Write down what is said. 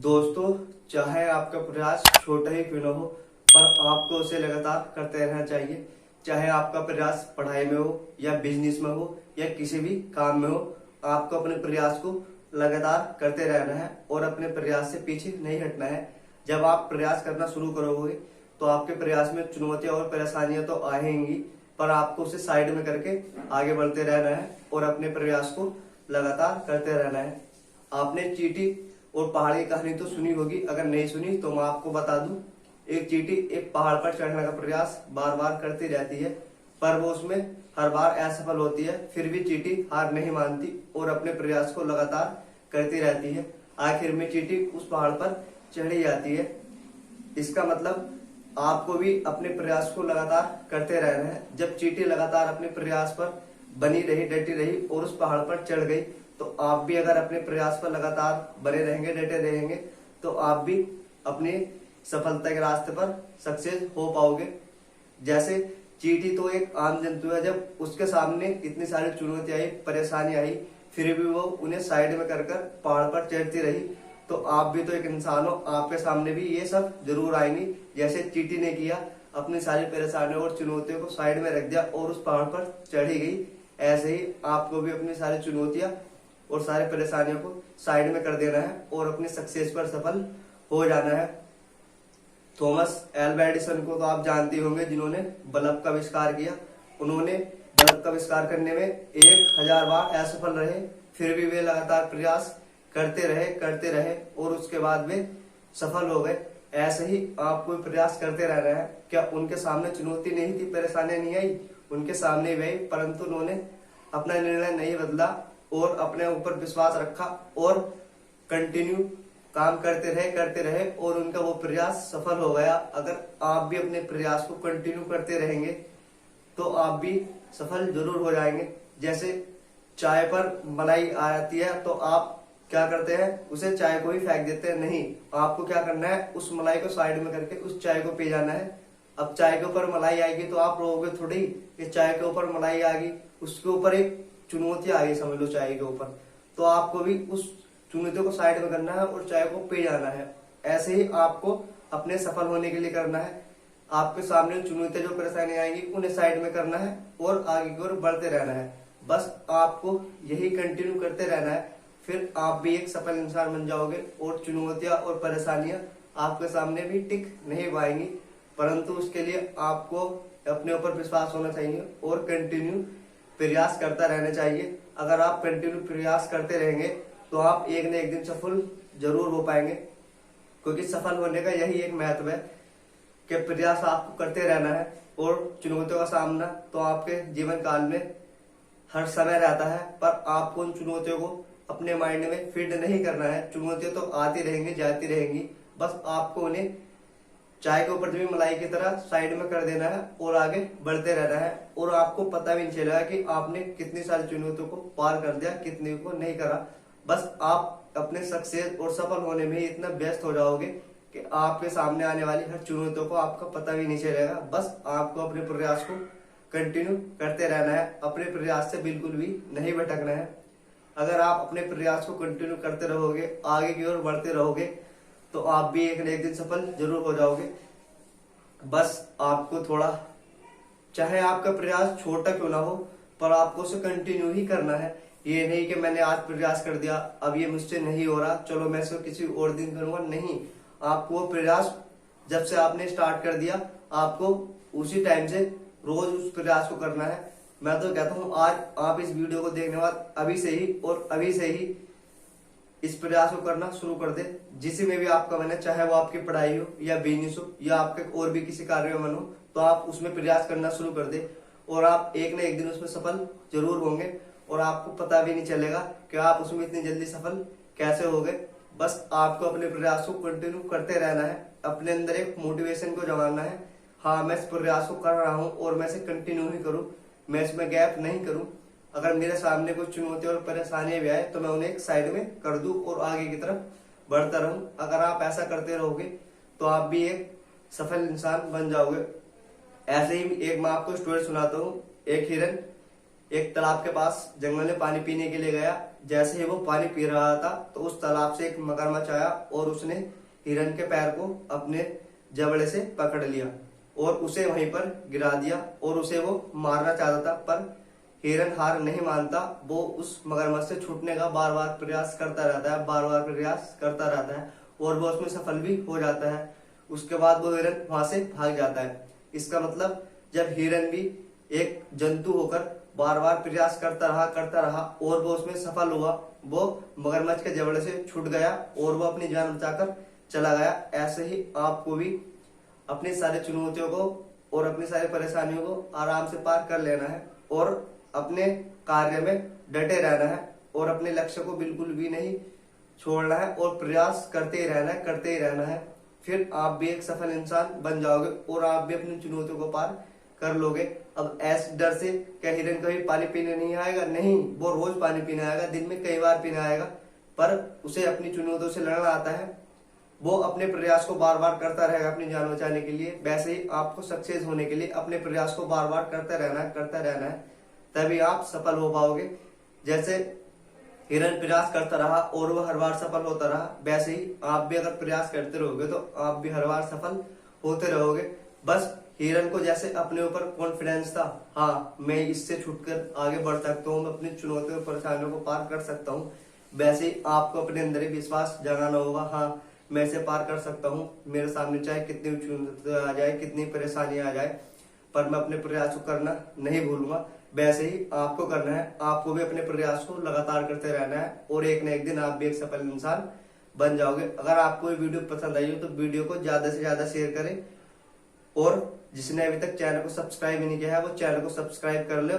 दोस्तों, चाहे आपका प्रयास छोटा ही क्यों न हो, पर आपको उसे लगातार करते रहना चाहिए। चाहे आपका प्रयास पढ़ाई में हो या बिजनेस में हो या किसी भी काम में हो, आपको अपने प्रयास को लगातार करते रहना है और अपने प्रयास से पीछे नहीं हटना है। जब आप प्रयास करना शुरू करोगे तो आपके प्रयास में चुनौतियां और परेशानियां तो आएंगी, पर आपको उसे साइड में करके आगे बढ़ते रहना है और अपने प्रयास को लगातार करते रहना है। आपने चींटी और पहाड़ की कहानी तो सुनी होगी, अगर नहीं सुनी तो मैं आपको बता दूं। एक चींटी एक पहाड़ पर चढ़ने का प्रयास बार बार करती रहती है, पर वो उसमें हर बार असफल होती है। फिर भी चींटी हार नहीं मानती और अपने प्रयास को लगातार करती रहती है। आखिर में चींटी उस पहाड़ पर चढ़ी जाती है। इसका मतलब आपको भी अपने प्रयास को लगातार करते रहना है। जब चींटी लगातार अपने प्रयास पर बनी रही, डटी रही और उस पहाड़ पर चढ़ गई, तो आप भी अगर अपने प्रयास पर लगातार बने रहेंगे, डटे रहेंगे, तो आप भी अपनी सफलता के रास्ते पर सक्सेस हो पाओगे। जैसे चींटी तो एक आम जंतु है, जब उसके सामने इतनी सारी चुनौतियां आई, परेशानी आई, फिर भी वो उन्हें साइड में कर पहाड़ पर चढ़ती रही। तो आप भी तो एक इंसान हो, आपके सामने भी ये सब जरूर आएंगी। जैसे चींटी ने किया, अपनी सारी परेशानियों और चुनौतियों को साइड में रख दिया और उस पहाड़ पर चढ़ी गई, ऐसे ही आपको भी अपनी सारी चुनौतियां और सारी परेशानियों को साइड में कर देना है और अपनी सक्सेस पर सफल हो जाना है। थॉमस एल्वा एडिसन को तो आप जानते होंगे, जिन्होंने बल्ब का आविष्कार किया। उन्होंने बल्ब का आविष्कार करने में 1000 बार असफल रहे, फिर भी वे लगातार प्रयास करते रहे और उसके बाद वे सफल हो गए। ऐसे ही आपको प्रयास करते रहना है। क्या उनके सामने चुनौती नहीं थी, परेशानी नहीं आई? उनके सामने भी आई, परंतु उन्होंने अपना निर्णय नहीं बदला और अपने ऊपर विश्वास रखा और कंटिन्यू काम करते रहे और उनका वो प्रयास सफल हो गया। अगर आप भी अपने प्रयास को कंटिन्यू करते रहेंगे तो आप भी सफल जरूर हो जाएंगे। जैसे चाय पर मलाई आ जाती है तो आप क्या करते हैं, उसे चाय को ही फेंक देते हैं? नहीं, आपको क्या करना है, उस मलाई को साइड में करके उस चाय को पी जाना है। अब चाय के ऊपर मलाई आएगी तो आप रोगे थोड़ी कि चाय के ऊपर मलाई आ गई, उसके ऊपर एक चुनौती आ गई, समझ लो चाय के ऊपर, तो आपको भी उस चुनौतियों को साइड में करना है और चाय को पी जाना है। ऐसे ही आपको अपने सफल होने के लिए करना है। आपके सामने चुनौतियां जो परेशानी आएंगी उन्हें साइड में करना है और आगे की ओर बढ़ते रहना है। बस आपको यही कंटिन्यू करते रहना है, फिर आप भी एक सफल इंसान बन जाओगे और चुनौतियां और परेशानियां आपके सामने भी टिक नहीं पाएंगी। परंतु उसके लिए आपको अपने ऊपर विश्वास होना चाहिए और कंटिन्यू प्रयास करता रहना चाहिए। अगर आप कंटिन्यू प्रयास करते रहेंगे तो आप एक न एक दिन सफल जरूर हो पाएंगे, क्योंकि सफल होने का यही एक महत्व है कि प्रयास आपको करते रहना है। और चुनौतियों का सामना तो आपके जीवन काल में हर समय रहता है, पर आपको उन चुनौतियों को अपने माइंड में फीड नहीं करना है। चुनौतियां तो आती रहेंगी, जाती रहेंगी, बस आपको उन्हें चाय के ऊपर जमी मलाई की तरह साइड में कर देना है और आगे बढ़ते रहना है। और आपको पता भी नहीं चलेगा कि आपने कितनी सारी चुनौतियों को पार कर दिया, कितनी को नहीं करा। बस आप अपने सक्सेस और सफल होने में इतना व्यस्त हो जाओगे कि आपके सामने आने वाली हर चुनौतियों को आपका पता भी नहीं चलेगा। बस आपको अपने प्रयास को कंटिन्यू करते रहना है, अपने प्रयास से बिल्कुल भी नहीं भटकना है। अगर आप अपने प्रयास को कंटिन्यू करते रहोगे, आगे की ओर बढ़ते रहोगे, तो आप भी एक न एक दिन सफल जरूर हो जाओगे। बस आपको थोड़ा, चाहे आपका प्रयास छोटा क्यों ना हो, पर आपको उसे कंटिन्यू ही करना है। ये नहीं कि मैंने आज प्रयास कर दिया, अब ये मुझसे नहीं हो रहा, चलो मैं इसे किसी और दिन करूंगा। नहीं, आपको वो प्रयास जब से आपने स्टार्ट कर दिया, आपको उसी टाइम से रोज उस प्रयास को करना है। मैं तो कहता हूँ आज आप इस वीडियो को देखने बाद अभी से ही इस प्रयास को करना शुरू कर दे। जिसी में भी आपका मन है, चाहे वो आपकी पढ़ाई हो या बिजनेस हो या आपके और भी किसी कार्य में मन हो, तो आप उसमें प्रयास करना शुरू कर दे और आप एक न एक दिन उसमें सफल जरूर होंगे और आपको पता भी नहीं चलेगा कि आप उसमें इतनी जल्दी सफल कैसे हो गए। बस आपको अपने प्रयास को कंटिन्यू करते रहना है, अपने अंदर एक मोटिवेशन को जमाना है। हाँ, मैं इस प्रयास को कर रहा हूँ और मैं इसे कंटिन्यू ही करूँ, मैं इसमें गैप नहीं करूँ। अगर मेरे सामने कुछ चुनौती और परेशानी भी आए तो मैं उन्हें एक साइड में कर दूं और आगे की तरफ बढ़ता रहूं। अगर आप ऐसा करते रहोगे तो आप भी एक सफल इंसान बन जाओगे। ऐसे ही एक मैं आपको स्टोरी सुनाता हूँ। एक हिरन एक तालाब के पास जंगल में पानी पीने के लिए गया। जैसे ही वो पानी पी रहा था तो उस तालाब से एक मगरमच्छ आया और उसने हिरन के पैर को अपने जबड़े से पकड़ लिया और उसे वहीं पर गिरा दिया और उसे वो मारना चाहता था, पर हिरन हार नहीं मानता। वो उस मगरमच्छ से छूटने का बार बार प्रयास करता रहता है, बार बार प्रयास करता रहता है और वो उसमें सफल भी हो जाता है। उसके बाद वो हिरन वहां से भाग जाता है। इसका मतलब जब हिरन भी एक जंतु होकर बार बार प्रयास करता रहा और वो उसमें सफल हुआ, वो मगरमच्छ के जबड़े से छूट गया और वो अपनी जान बचाकर चला गया। ऐसे ही आपको भी अपनी सारी चुनौतियों को और अपनी सारी परेशानियों को आराम से पार कर लेना है और अपने कार्य में डटे रहना है और अपने लक्ष्य को बिल्कुल भी नहीं छोड़ना है और प्रयास करते ही रहना है। फिर आप भी एक सफल इंसान बन जाओगे और आप भी अपनी चुनौतियों को पार कर लोगे। अब ऐसे डर से क्या हिरन कभी पानी पीने नहीं आएगा? नहीं, वो रोज पानी पीने आएगा, दिन में कई बार पीने आएगा, पर उसे अपनी चुनौतियों से लड़ना आता है। वो अपने प्रयास को बार बार करता रहेगा अपनी जान बचाने के लिए। वैसे ही आपको सक्सेस होने के लिए अपने प्रयास को बार बार करते रहना है, तभी आप सफल हो पाओगे। जैसे हिरन प्रयास करता रहा और वो हर बार सफल होता रहा, वैसे ही आप भी अगर प्रयास करते रहोगे तो आप भी हर बार सफल होते रहोगे। बस हिरन को जैसे अपने ऊपर कॉन्फिडेंस था, हाँ मैं इससे छूटकर आगे बढ़ सकता हूँ, मैं अपनी चुनौतियों और परेशानियों को पार कर सकता हूँ, वैसे ही आपको अपने अंदर ही विश्वास जगाना होगा। हाँ मैं इसे पार कर सकता हूँ, मेरे सामने चाहे कितनी चुनौतियां आ जाए, कितनी परेशानी आ जाए, पर मैं अपने प्रयास को करना नहीं भूलूंगा। वैसे ही आपको करना है, आपको भी अपने प्रयास को लगातार करते रहना है और एक न एक दिन आप भी एक सफल इंसान बन जाओगे। अगर आपको ये वीडियो पसंद आई हो तो वीडियो को ज्यादा से ज्यादा शेयर करें और जिसने अभी तक चैनल को सब्सक्राइब नहीं किया है वो चैनल को सब्सक्राइब कर ले।